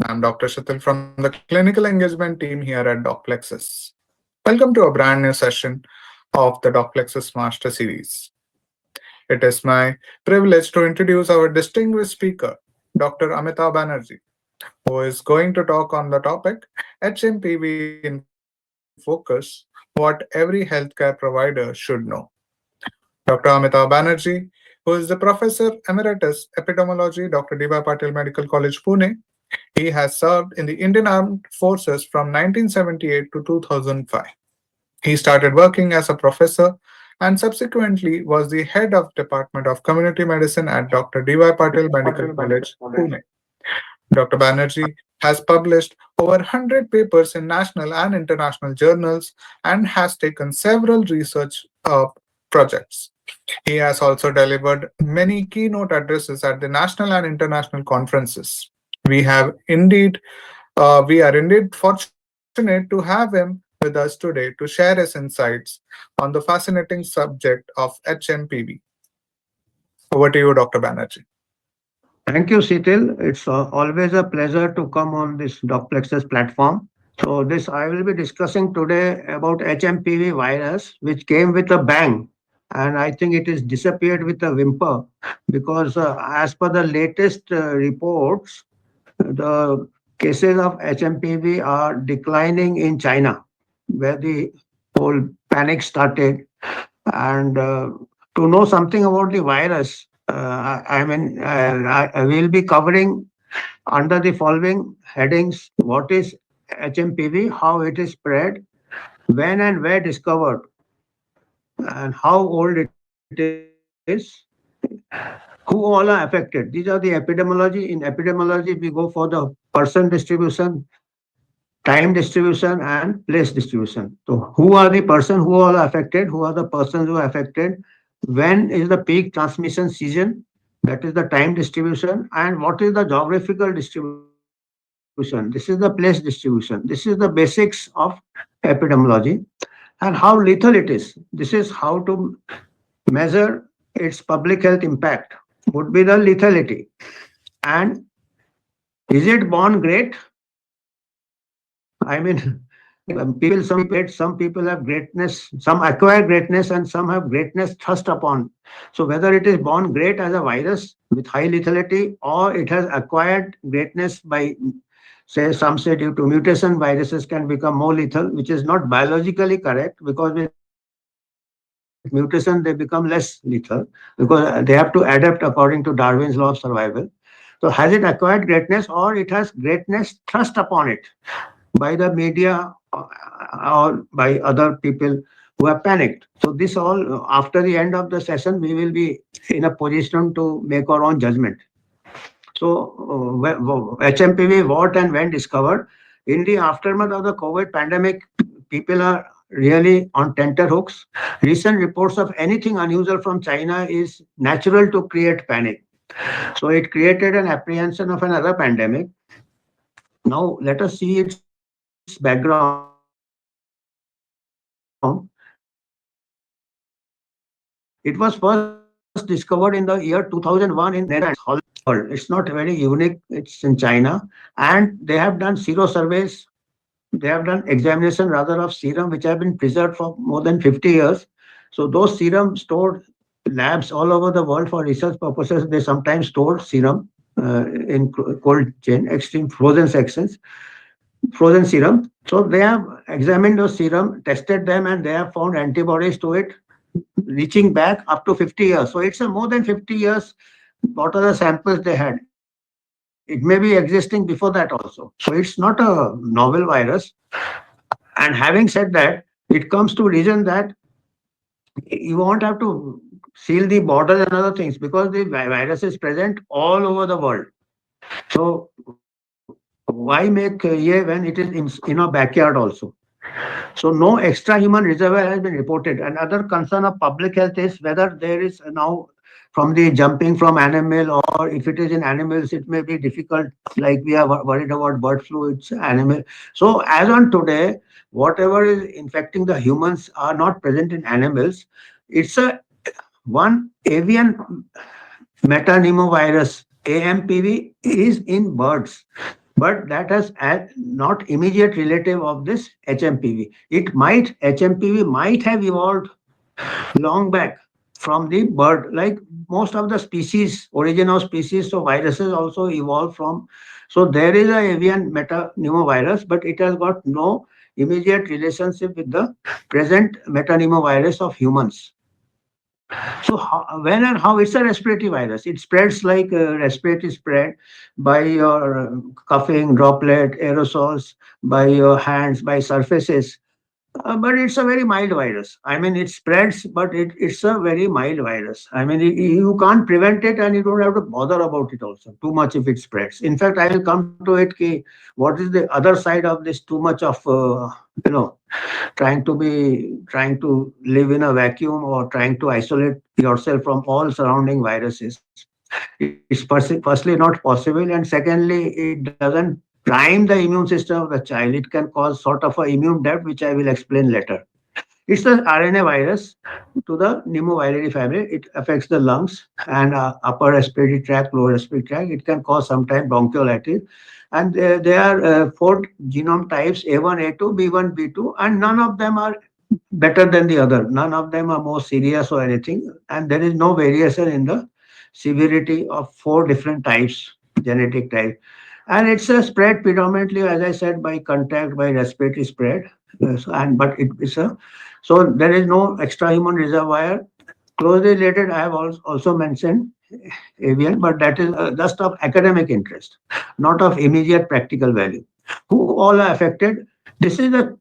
I'm Dr. Shatil from the Clinical Engagement team here at DocPlexus. Welcome to a brand new session of the DocPlexus Master Series. It is my privilege to introduce our distinguished speaker, Dr. Amitav Banerjee, who is going to talk on the topic HMPV in Focus, what every healthcare provider should know. Dr. Amitav Banerjee, who is the Professor Emeritus Epidemiology, Dr. D.Y. Patil Medical College, Pune. He has served in the Indian Armed Forces from 1978 to 2005. He started working as a professor and subsequently was the head of Department of Community Medicine at Dr. D.Y. Patil Medical College, Pune. Dr. Banerjee has published over 100 papers in national and international journals and has taken several research projects. He has also delivered many keynote addresses at the national and international conferences. We have indeed, we are indeed fortunate to have him with us today to share his insights on the fascinating subject of HMPV. Over to you, Dr. Banerjee. Thank you, Sitil. It's always a pleasure to come on this DocPlexus platform. So, this I will be discussing today about HMPV virus, which came with a bang, and I think it is disappeared with a whimper because, as per the latest reports, the cases of HMPV are declining in China, where the whole panic started. And to know something about the virus, I will be covering under the following headings: what is HMPV, how it is spread, when and where discovered, and how old it is, who all are affected. These are the epidemiology. In epidemiology, we go for the person distribution, time distribution, and place distribution. So, who are the person who all are affected? Who are the persons who are affected? When is the peak transmission season? That is the time distribution. And what is the geographical distribution? This is the place distribution. This is the basics of epidemiology. And how lethal it is. This is how to measure its public health impact, would be the lethality. And is it born great? I mean, some people have greatness, some acquire greatness, and some have greatness thrust upon. So whether it is born great as a virus with high lethality, or it has acquired greatness by, say, some say due to mutation, viruses can become more lethal, which is not biologically correct, because with mutation they become less lethal because they have to adapt according to Darwin's law of survival. So has it acquired greatness, or it has greatness thrust upon it by the media or by other people who have panicked? So this all, after the end of the session, we will be in a position to make our own judgment. So HMPV, what and when discovered? In the aftermath of the COVID pandemic, people are really on tenterhooks. Recent reports of anything unusual from China is natural to create panic. So it created an apprehension of another pandemic. Now let us see its background. It was first discovered in the year 2001 in Netherlands. It's not very unique. It's in China, and they have done zero surveys. They have done examination rather of serum, which have been preserved for more than 50 years. So those serum stored labs all over the world for research purposes. They sometimes stored serum in cold chain, extreme frozen sections, frozen serum. So they have examined those serum, tested them, and they have found antibodies to it reaching back up to 50 years. So it's a more than 50 years. What are the samples they had? It may be existing before that also. So it's not a novel virus. And having said that, it comes to reason that you won't have to seal the borders and other things because the virus is present all over the world. So why make when it is in our backyard also? So no extra human reservoir has been reported. Another concern of public health is whether there is now, from the jumping from animal, or if it is in animals, it may be difficult. Like we are worried about bird flu, it's animal. So as on today, whatever is infecting the humans are not present in animals. It's a one avian metapneumovirus, AMPV, is in birds. but that has not immediate relative of this HMPV. HMPV might have evolved long back from the bird, like most of the species, origin of species, so viruses also evolve from. So there is a avian metapneumovirus, but it has got no immediate relationship with the present metapneumovirus of humans. So when and how it's a respiratory virus, it spreads like respiratory spread by your coughing, droplet, aerosols, by your hands, by surfaces. But it's a very mild virus. I mean, it spreads, but it's a very mild virus. I mean, you can't prevent it and you don't have to bother about it also too much if it spreads. In fact, I will come to it. What is the other side of this too much of, you know, trying to live in a vacuum or trying to isolate yourself from all surrounding viruses. It's firstly not possible, and secondly, it doesn't prime the immune system of the child. It can cause sort of a immune debt, which I will explain later. It's an RNA virus to the pneumoviridae family. It affects the lungs and upper respiratory tract, lower respiratory tract. It can cause sometimes bronchiolitis. And there are four genome types: A1, A2, B1, B2, and none of them are better than the other. None of them are more serious or anything. And there is no variation in the severity of four different types, genetic types. And it's a spread predominantly, as I said, by contact, by respiratory spread. But it is a so there is no extra human reservoir. Closely related, I have also mentioned avian, but that is just of academic interest, not of immediate practical value. Who all are affected? This is a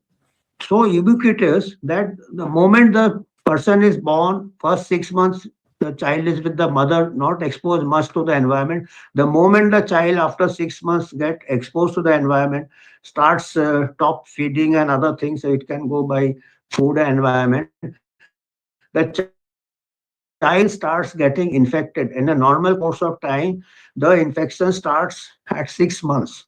so ubiquitous that the moment the person is born, first 6 months, the child is with the mother, not exposed much to the environment. The moment the child, after 6 months, get exposed to the environment, starts top feeding and other things, so it can go by food and environment. The child starts getting infected. In a normal course of time, the infection starts at 6 months.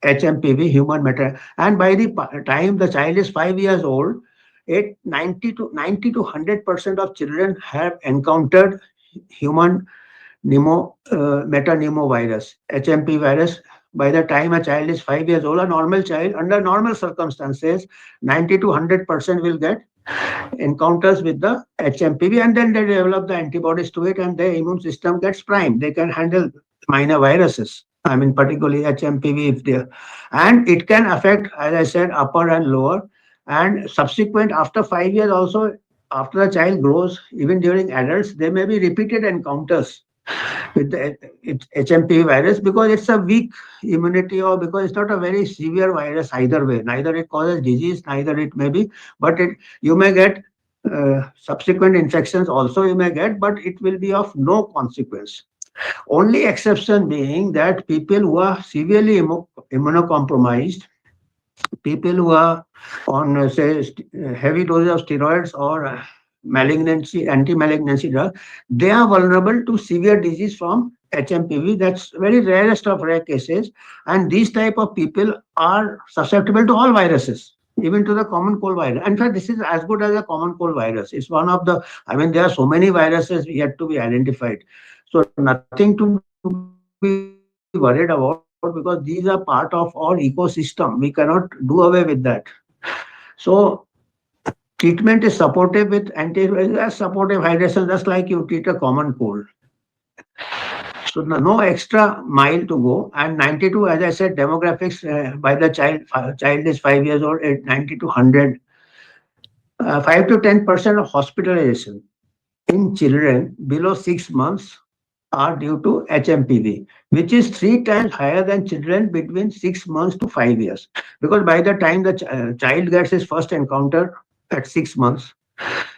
HMPV, human matter. And by the time the child is 5 years old, 90 to 100% of children have encountered human metapneumovirus, HMP virus. By the time a child is 5 years old, a normal child, under normal circumstances, 90 to 100% will get encounters with the HMPV, and then they develop the antibodies to it, and their immune system gets primed. They can handle minor viruses. I mean, particularly HMPV, if they and it can affect, as I said, upper and lower, and subsequent after 5 years also. After the child grows, even during adults, there may be repeated encounters with the HMPV virus because it's a weak immunity or because it's not a very severe virus either way. Neither it causes disease, neither it may be, but you may get subsequent infections also you may get, but it will be of no consequence. Only exception being that people who are severely immunocompromised, people who are on, say, heavy doses of steroids or malignancy, anti-malignancy drug, they are vulnerable to severe disease from HMPV. That's very rarest of rare cases. And these type of people are susceptible to all viruses, even to the common cold virus. In fact, this is as good as a common cold virus. It's one of the, I mean, there are so many viruses yet to be identified. So nothing to be worried about because these are part of our ecosystem. We cannot do away with that. So treatment is supportive with as supportive hydration, just like you treat a common cold. So no extra mile to go. And 92, as I said, demographics by the child is 5 years old, 90 to 100. 5 to 10% of hospitalization in children below 6 months are due to HMPV, which is three times higher than children between 6 months to 5 years. Because by the time the child gets his first encounter at 6 months,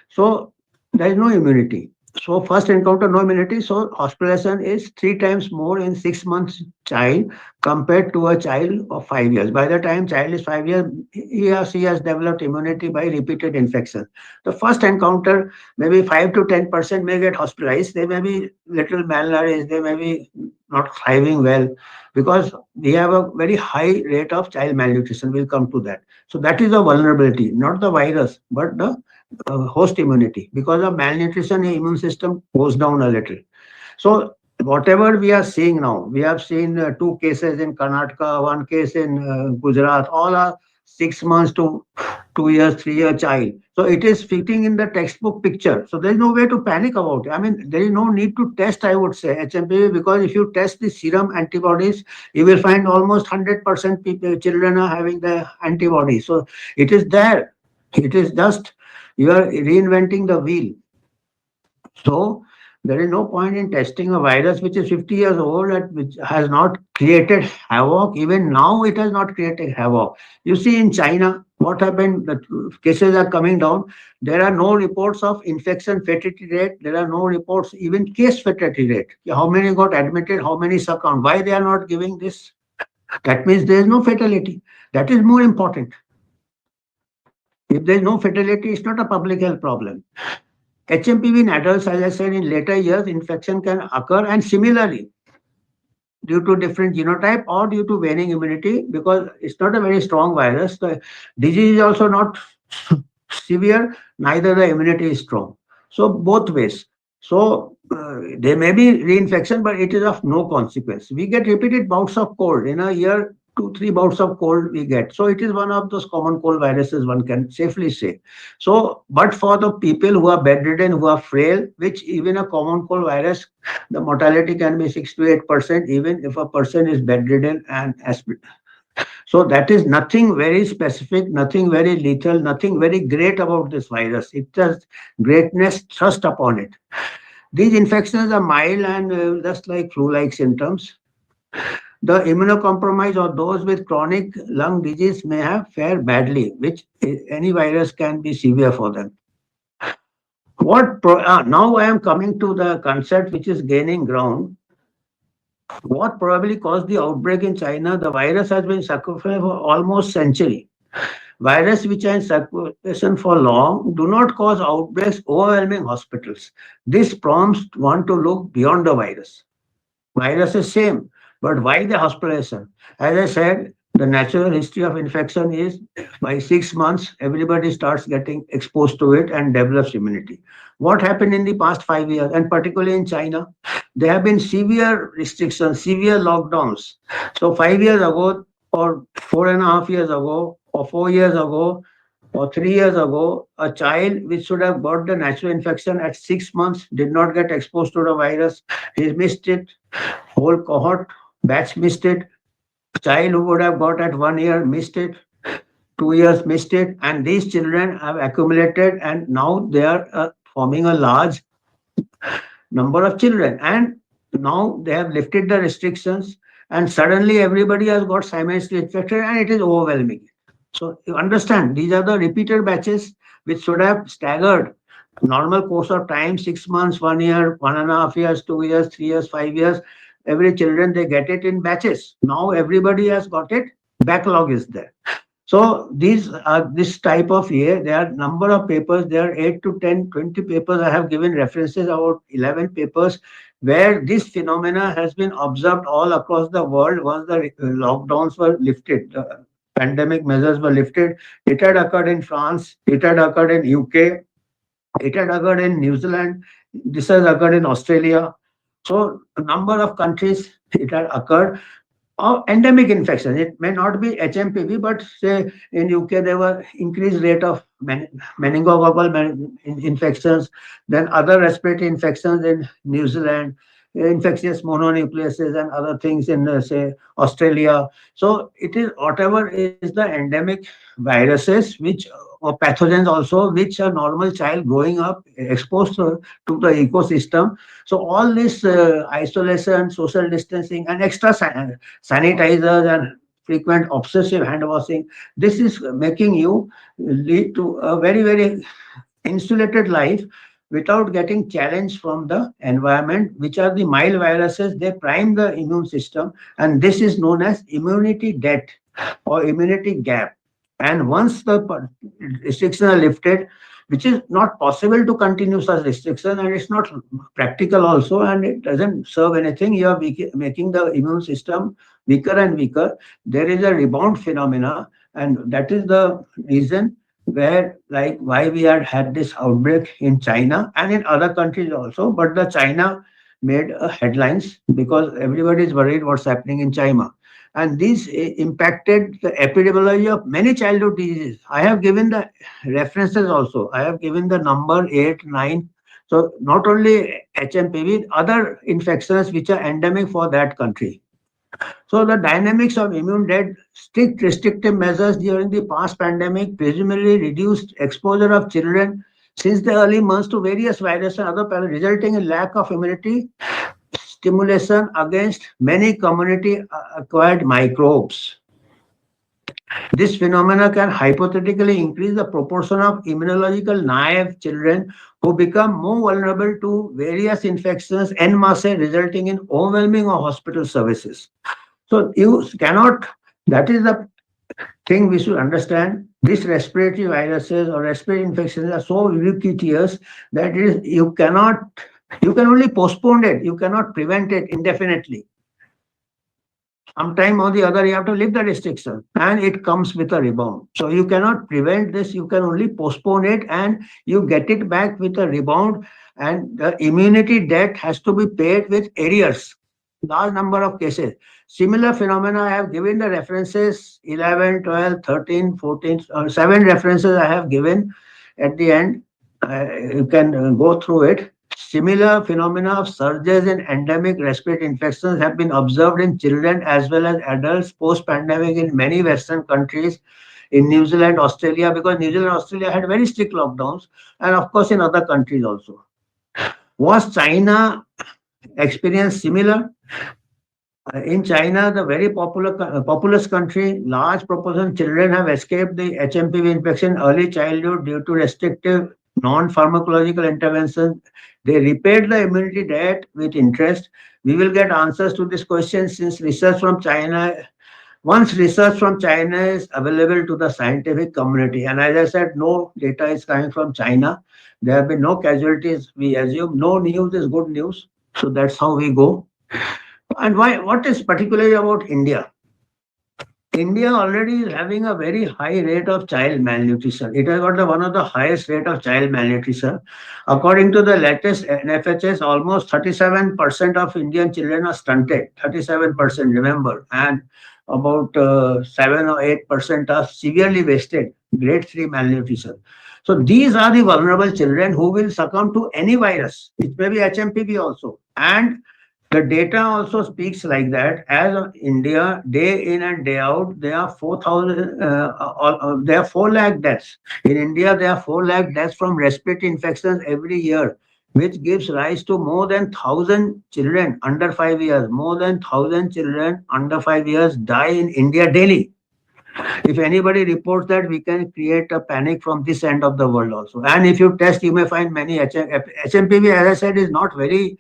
so there is no immunity. So first encounter, no immunity. So hospitalization is three times more in 6 months child compared to a child of 5 years. By the time child is 5 years, he or she has developed immunity by repeated infection. The first encounter, maybe 5 to 10% may get hospitalized. They may be little malnourished. They may be not thriving well because we have a very high rate of child malnutrition. We'll come to that. So that is a vulnerability, not the virus, but the host immunity. Because of malnutrition, the immune system goes down a little. So whatever we are seeing now, we have seen two cases in Karnataka, one case in Gujarat, all are 6 months to 2 years, 3 year child. So it is fitting in the textbook picture. So there is no way to panic about it. I mean, there is no need to test, I would say, HMPV, because if you test the serum antibodies, you will find almost 100% people, children are having the antibodies. So it is there. It is just you are reinventing the wheel. So there is no point in testing a virus which is 50 years old and which has not created havoc. Even now, it has not created havoc. You see, in China, what happened? The cases are coming down. There are no reports of infection fatality rate. There are no reports, even case fatality rate. How many got admitted? How many succumbed? Why they are not giving this? That means there is no fatality. That is more important. If there is no fatality, it's not a public health problem. HMPV in adults, as I said, in later years, infection can occur, and similarly, due to different genotype or due to waning immunity, because it's not a very strong virus. The disease is also not severe, neither the immunity is strong. So both ways. So there may be reinfection, but it is of no consequence. We get repeated bouts of cold in a year. 2 3 bouts of cold we get, so it is one of those common cold viruses, one can safely say. So but for the people who are bedridden, who are frail, which even a common cold virus, the mortality can be 6 to 8%, even if a person is bedridden and so that is nothing very specific, nothing very lethal, nothing very great about this virus. It just greatness thrust upon it. These infections are mild and just like flu-like symptoms. The immunocompromised or those with chronic lung disease may have fare badly, which any virus can be severe for them. Now I am coming to the concept which is gaining ground. What probably caused the outbreak in China? The virus has been circulating for almost century. Virus which are in circulation for long do not cause outbreaks overwhelming hospitals. This prompts one to look beyond the virus. Virus is same, but why the hospitalization? As I said, the natural history of infection is by 6 months, everybody starts getting exposed to it and develops immunity. What happened in the past 5 years, and particularly in China? There have been severe restrictions, severe lockdowns. So 5 years ago, or 4.5 years ago, or 4 years ago, or 3 years ago, a child which should have got the natural infection at 6 months did not get exposed to the virus. He missed it. Whole cohort batch missed it. Child who would have got at 1 year missed it. 2 years missed it. And these children have accumulated, and now they are forming a large number of children. And now they have lifted the restrictions, and suddenly everybody has got simultaneously infected, and it is overwhelming. So you understand, these are the repeated batches which should have staggered normal course of time, 6 months, 1 year, 1.5 years, 2 years, 3 years, 5 years. Every children they get it in batches. Now everybody has got it. Backlog is there. So these are this type of year. There are number of papers. There are 8 to 10, 20 papers. I have given references about 11 papers where this phenomena has been observed all across the world once the lockdowns were lifted. The pandemic measures were lifted. It had occurred in France. It had occurred in UK. It had occurred in New Zealand. This has occurred in Australia. So a number of countries it had occurred or endemic infection. It may not be HMPV, but say in UK there were increased rate of meningococcal infections, then other respiratory infections in New Zealand, infectious mononucleases and other things in say Australia. So it is whatever is the endemic viruses which or pathogens also which a normal child growing up exposed to the ecosystem. So all this isolation, social distancing, and extra sanitizers and frequent obsessive hand washing, this is making you lead to a very, very insulated life without getting challenged from the environment, which are the mild viruses. They prime the immune system, and this is known as immunity debt or immunity gap. And once the restrictions are lifted, which is not possible to continue such restriction, and it's not practical also, and it doesn't serve anything. You are making the immune system weaker and weaker. There is a rebound phenomena, and that is the reason where why we had this outbreak in China and in other countries also. But the China made headlines because everybody is worried what's happening in China. And this impacted the epidemiology of many childhood diseases. I have given the references also. I have given the number 8, 9. So not only HMPV, other infections which are endemic for that country. So the dynamics of immune dead, strict restrictive measures during the past pandemic presumably reduced exposure of children since the early months to various viruses and other resulting in lack of immunity stimulation against many community acquired microbes. This phenomena can hypothetically increase the proportion of immunological naive children who become more vulnerable to various infections en masse, resulting in overwhelming of hospital services. So you cannot, that is the thing we should understand. These respiratory viruses or respiratory infections are so ubiquitous that it is, you can only postpone it, you cannot prevent it indefinitely. Sometime or the other, you have to lift the restriction and it comes with a rebound. So you cannot prevent this, you can only postpone it and you get it back with a rebound. And the immunity debt has to be paid with arrears. Large number of cases. Similar phenomena, I have given the references 11, 12, 13, 14, 7 references I have given at the end. You can go through it. Similar phenomena of surges in endemic respiratory infections have been observed in children as well as adults post-pandemic in many Western countries, in New Zealand, Australia, because New Zealand, Australia had very strict lockdowns, and of course in other countries also. Was China experienced similar? In China, the very populous country, large proportion of children have escaped the HMPV infection early childhood due to restrictive non-pharmacological interventions. They repaid the immunity debt with interest. We will get answers to this question since research from China, once research from China is available to the scientific community, and as I said, no data is coming from China. There have been no casualties. We assume no news is good news. So that's how we go. And why? What is particularly about India? India already is having a very high rate of child malnutrition. It has got one of the highest rate of child malnutrition. According to the latest NFHS, almost 37% of Indian children are stunted. 37%, remember, and about 7 or 8% are severely wasted, grade 3 malnutrition. So these are the vulnerable children who will succumb to any virus. It may be HMPV also. And the data also speaks like that. As of India, day in and day out, there are 4,000, there are 4 lakh deaths. In India, there are 4 lakh deaths from respiratory infections every year, which gives rise to more than 1,000 children under 5 years. More than 1,000 children under 5 years die in India daily. If anybody reports that, we can create a panic from this end of the world also. And if you test, you may find many HMPV, as I said, is not very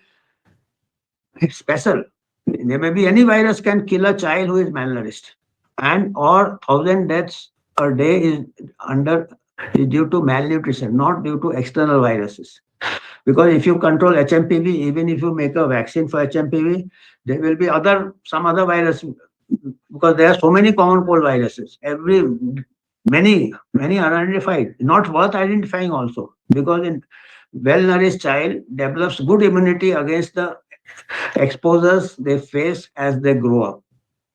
special. There may be any virus can kill a child who is malnourished, and or 1,000 deaths per day is due to malnutrition, not due to external viruses. Because if you control HMPV, even if you make a vaccine for HMPV, there will be some other virus, because there are so many common cold viruses. Many are identified, not worth identifying also, because in well-nourished child develops good immunity against the exposures they face as they grow up.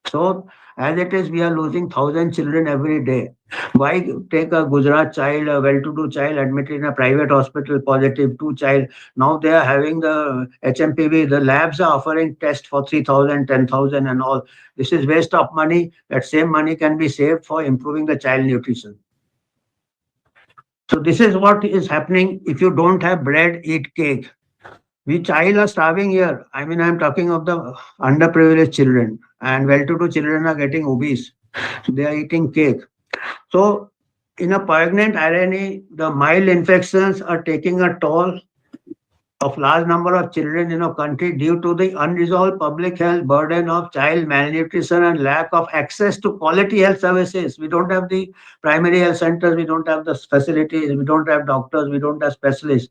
So, as it is, we are losing 1,000 children every day. Why take a Gujarat child, a well-to-do child admitted in a private hospital, positive, 2 child. Now they are having the HMPV. The labs are offering tests for 3,000, 10,000, and all. This is waste of money. That same money can be saved for improving the child nutrition. So this is what is happening. If you don't have bread, eat cake. We child are starving here. I mean, I'm talking of the underprivileged children, and well-to-do children are getting obese. So they are eating cake. So, in a poignant irony, the mild infections are taking a toll of large number of children in our country due to the unresolved public health burden of child malnutrition and lack of access to quality health services. We don't have the primary health centers, we don't have the facilities, we don't have doctors, we don't have specialists,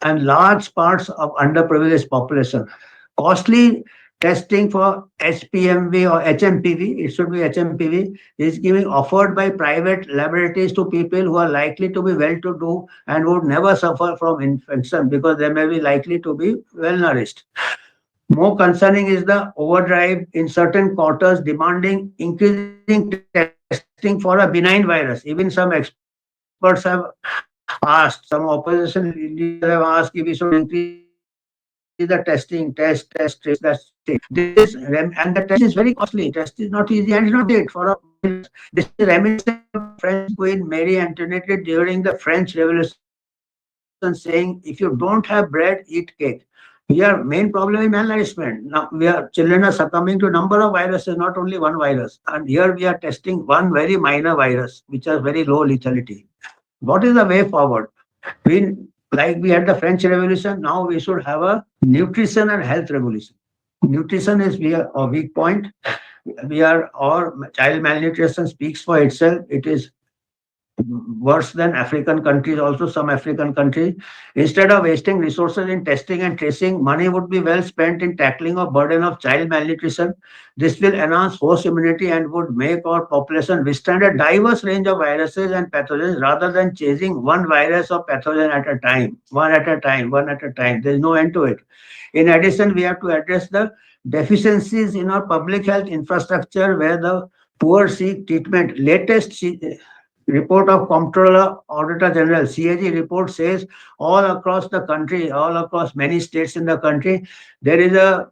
and large parts of underprivileged population. Costly testing for HPMV or HMPV, it should be HMPV, is giving offered by private laboratories to people who are likely to be well to do and would never suffer from infection because they may be likely to be well nourished. More concerning is the overdrive in certain quarters demanding increasing testing for a benign virus. Even some experts have asked, some opposition leaders have asked if we should increase the testing, test. This is, and the test is very costly. Test is not easy and it's not cheap for a virus. This is reminiscent of the French Queen Mary Antoinette during the French Revolution saying, if you don't have bread, eat cake. Here, main problem is malnourishment. Now, children are succumbing to number of viruses, not only one virus. And here we are testing one very minor virus, which has very low lethality. What is the way forward? We, like we had the French Revolution, now we should have a nutrition and health revolution. Nutrition is a weak point. We are, or child malnutrition speaks for itself. It is worse than African countries, also some African countries. Instead of wasting resources in testing and tracing, money would be well spent in tackling a burden of child malnutrition. This will enhance host immunity and would make our population withstand a diverse range of viruses and pathogens rather than chasing one virus or pathogen at a time, one at a time, one at a time. There is no end to it. In addition, we have to address the deficiencies in our public health infrastructure where the poor seek treatment. Report of Comptroller Auditor General (CAG) report says all across the country, all across many states in the country, there is a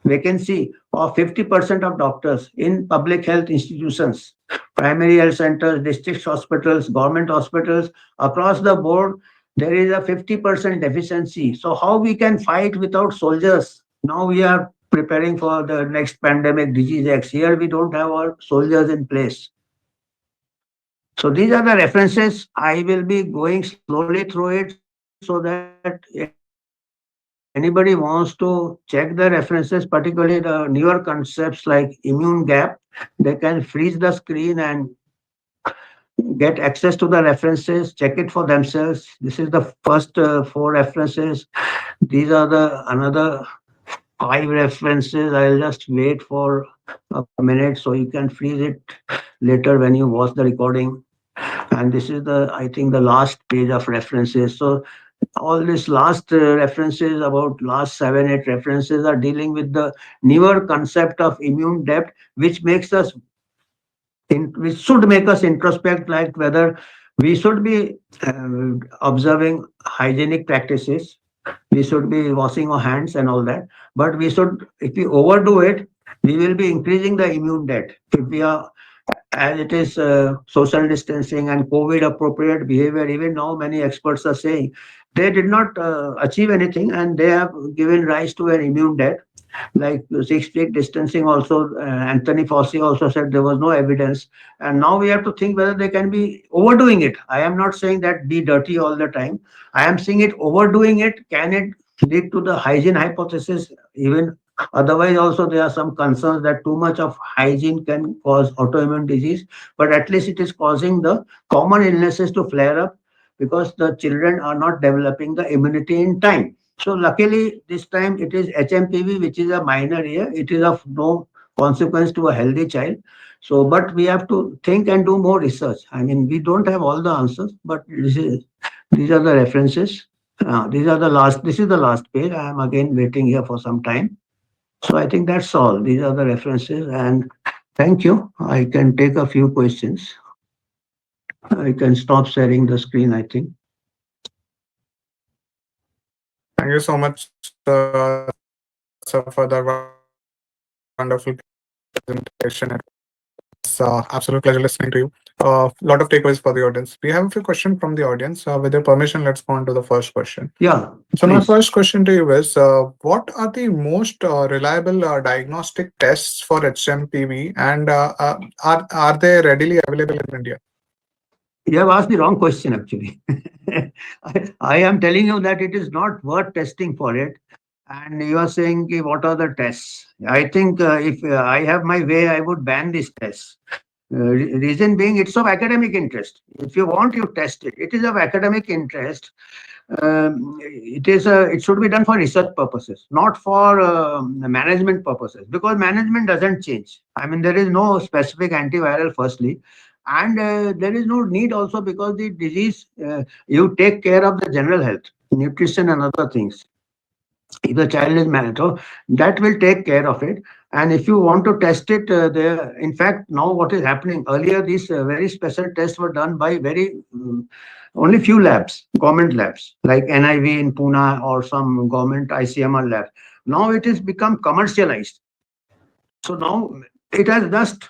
vacancy of 50% of doctors in public health institutions, primary health centers, district hospitals, government hospitals, across the board. There is a 50% deficiency. So how we can fight without soldiers? Now we are preparing for the next pandemic, disease X. Here we don't have our soldiers in place. So these are the references. I will be going slowly through it so that anybody wants to check the references, particularly the newer concepts like immune gap, they can freeze the screen and get access to the references, check it for themselves. This is the first four references. These are the another five references. I'll just wait for a minute so you can freeze it later when you watch the recording. And this is the, I think, the last page of references. So all these last references, about last 7 8 references, are dealing with the newer concept of immune depth, which makes us which should make us introspect, like whether we should be observing hygienic practices, we should be washing our hands and all that, but we should, if we overdo it, we will be increasing the immune debt. If we are, as it is, social distancing and COVID appropriate behavior, even now many experts are saying they did not achieve anything and they have given rise to an immune debt. Like 6 feet distancing also, Anthony Fauci also said there was no evidence. And now we have to think whether they can be overdoing it. I am not saying that be dirty all the time. I am saying it overdoing it. Can it lead to the hygiene hypothesis? Even otherwise, also there are some concerns that too much of hygiene can cause autoimmune disease. But at least it is causing the common illnesses to flare up because the children are not developing the immunity in time. So luckily, this time it is HMPV, which is a minor here. It is of no consequence to a healthy child. So, but we have to think and do more research. I mean, we don't have all the answers, but these are the references. These are the last. This is the last page. I am again waiting here for some time. So I think that's all. These are the references, and thank you. I can take a few questions. I can stop sharing the screen, I think. Thank you so much, sir, for the wonderful presentation. It's absolute pleasure listening to you. Lot of takeaways for the audience. We have a few questions from the audience. With your permission, let's go on to the first question. Yeah, So my please. first question to you is, what are the most reliable diagnostic tests for HMPV, and are they readily available in India? You have asked the wrong question, actually. I am telling you that it is not worth testing for it. And you are saying, "Ki, what are the tests?" I think if I have my way, I would ban these tests. Reason being, it's of academic interest. If you want, you test it. It is of academic interest. It should be done for research purposes, not for management purposes, because management doesn't change. I mean, there is no specific antiviral, firstly, and there is no need also, because the disease, you take care of the general health, nutrition, and other things. If the child is married, so that will take care of it. And if you want to test it, there, in fact, now what is happening, earlier these very special tests were done by very only few labs, government labs like NIV in Pune or some government ICMR lab. Now it is become commercialized. So now it has just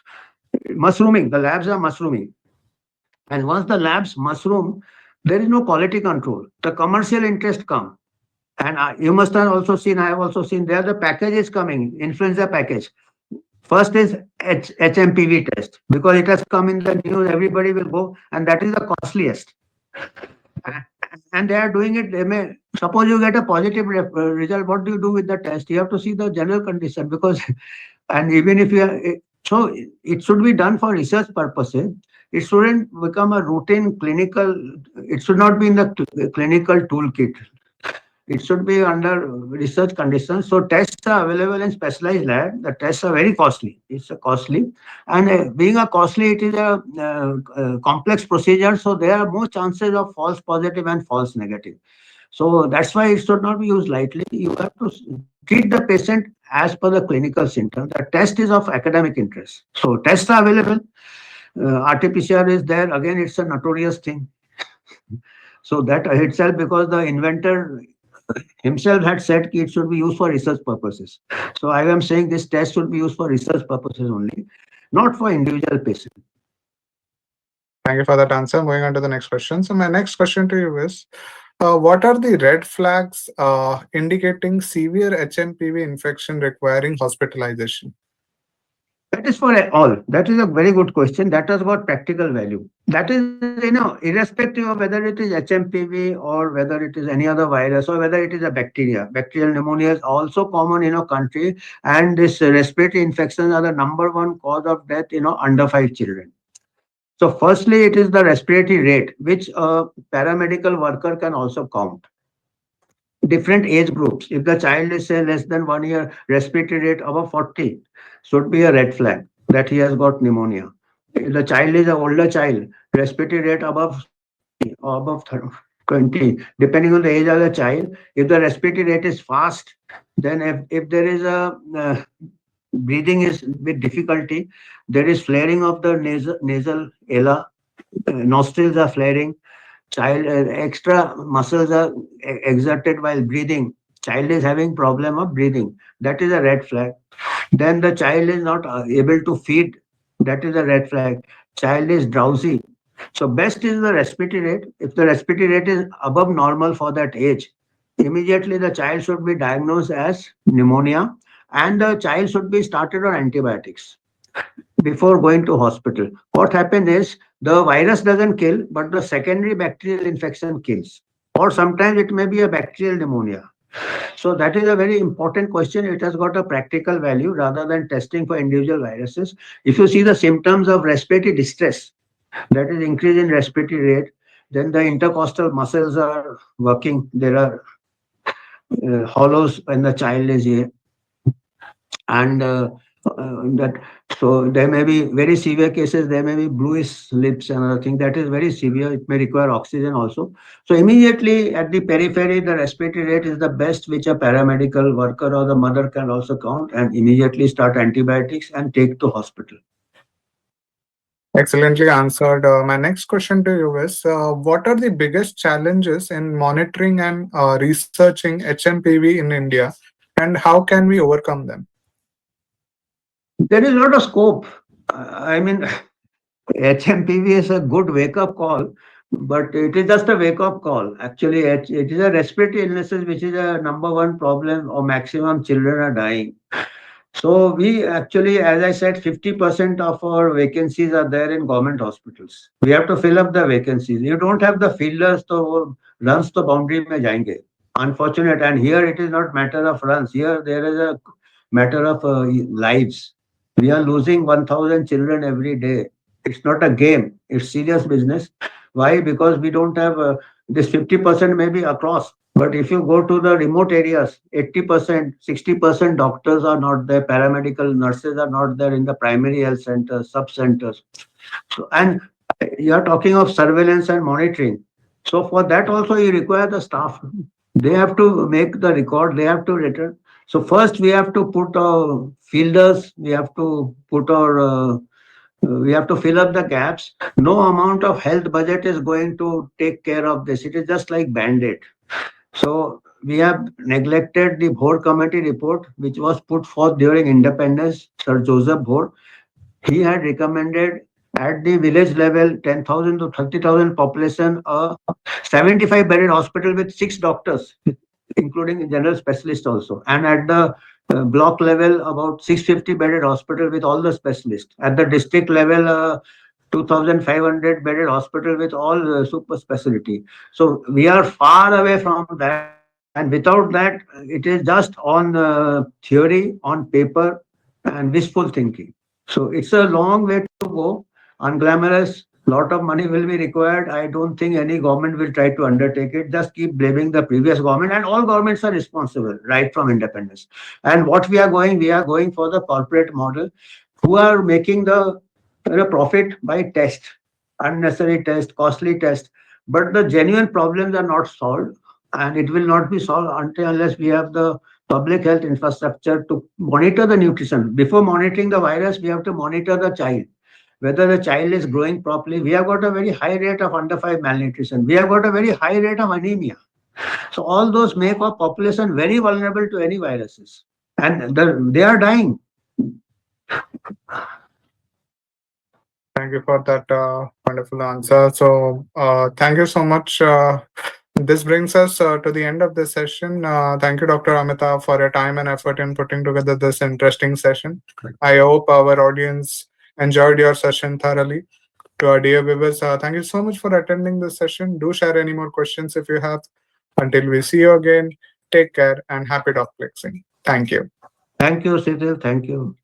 mushrooming, the labs are mushrooming. And once the labs mushroom, there is no quality control, the commercial interest come. And you must have also seen, I have also seen, there the package is coming, influenza package. First is HMPV test, because it has come in the news, everybody will go, and that is the costliest. A- And they are doing it. They may suppose you get a positive result. What do you do with the test? You have to see the general condition, because, and even if you are, so it should be done for research purposes. It shouldn't become a routine clinical. It should not be in the clinical toolkit. It should be under research conditions. So tests are available in specialized lab. The tests are very costly. It's a costly, and being a costly, it is a complex procedure. So there are more chances of false positive and false negative. So that's why it should not be used lightly. You have to treat the patient as per the clinical symptom. The test is of academic interest. So tests are available. RT-PCR is there. Again, it's a notorious thing. So that itself, because the inventor himself had said it should be used for research purposes. So I am saying this test should be used for research purposes only, not for individual patients. Thank you for that answer. Moving on to the next question. So, my next question to you is what are the red flags indicating severe HMPV infection requiring hospitalization? That is for all. That is a very good question. That has got practical value. That is, irrespective of whether it is HMPV or whether it is any other virus or whether it is a bacteria. Bacterial pneumonia is also common in our country, and this respiratory infections are the number one cause of death, under 5 children. So, firstly, it is the respiratory rate, which a paramedical worker can also count. Different age groups. If the child is, say, less than 1 year, respiratory rate above 40 should be a red flag that he has got pneumonia. If the child is an older child, respiratory rate above 60 or above 20, depending on the age of the child. If the respiratory rate is fast, then if there is a breathing is with difficulty, there is flaring of the nasal ala, nostrils are flaring, child extra muscles are exerted while breathing, child is having problem of breathing, that is a red flag. Then the child is not able to feed, that is a red flag. Child is drowsy. So best is the respiratory rate. If the respiratory rate is above normal for that age, immediately the child should be diagnosed as pneumonia, and the child should be started on antibiotics before going to hospital. What happens is the virus doesn't kill, but the secondary bacterial infection kills. Or sometimes it may be a bacterial pneumonia. So that is a very important question. It has got a practical value rather than testing for individual viruses. If you see the symptoms of respiratory distress, that is increase in respiratory rate, then the intercostal muscles are working. There are hollows when the child is here, and that, so there may be very severe cases, there may be bluish lips and other thing, that is very severe, it may require oxygen also. So immediately at the periphery, the respiratory rate is the best which a paramedical worker or the mother can also count, and immediately start antibiotics and take to hospital. Excellently answered. My next question to you is what are the biggest challenges in monitoring and researching HMPV in India, and how can we overcome them? There is a lot of scope. I mean, HMPV is a good wake up call, but it is just a wake up call. Actually, it is a respiratory illnesses which is a number one problem, or maximum children are dying. So we actually, as I said, 50% of our vacancies are there in government hospitals. We have to fill up the vacancies. You don't have the fielders, so runs to boundary mein jayenge. Unfortunate, and here it is not matter of runs. Here there is a matter of lives. We are losing 1,000 children every day. It's not a game. It's serious business. Why? Because we don't have this 50% maybe across. But if you go to the remote areas, 80%, 60% doctors are not there, paramedical nurses are not there in the primary health centers, sub centers. So, and you are talking of surveillance and monitoring. So for that also you require the staff. They have to make the record. They have to return. So first we have to put our fielders. We have to fill up the gaps. No amount of health budget is going to take care of this. It is just like band-aid. So we have neglected the Bhor committee report, which was put forth during independence. Sir Joseph Bhor, he had recommended at the village level 10,000 to 30,000 population, a 75 bedded hospital with 6 doctors, including general specialists also. And at the block level, about 650 bedded hospital with all the specialists. At the district level, 2,500 bedded hospital with all super specialty. So we are far away from that. And without that, it is just on theory, on paper, and wishful thinking. So it's a long way to go, unglamorous. Lot of money will be required. I don't think any government will try to undertake it. Just keep blaming the previous government, and all governments are responsible right from independence. And what we are going for the corporate model, who are making the profit by test, unnecessary test, costly test. But the genuine problems are not solved, and it will not be solved until unless we have the public health infrastructure to monitor the nutrition. Before monitoring the virus, we have to monitor the child, whether the child is growing properly. We have got a very high rate of under 5 malnutrition. We have got a very high rate of anemia. So all those make our population very vulnerable to any viruses, and they are dying. Thank you for that wonderful answer. So, thank you so much. This brings us to the end of this session. Thank you, Dr. Amitav, for your time and effort in putting together this interesting session. I hope our audience enjoyed your session thoroughly. To our dear viewers, thank you so much for attending this session. Do share any more questions if you have. Until we see you again, take care and happy dog flexing. Thank you. Thank you, Cyril. Thank you.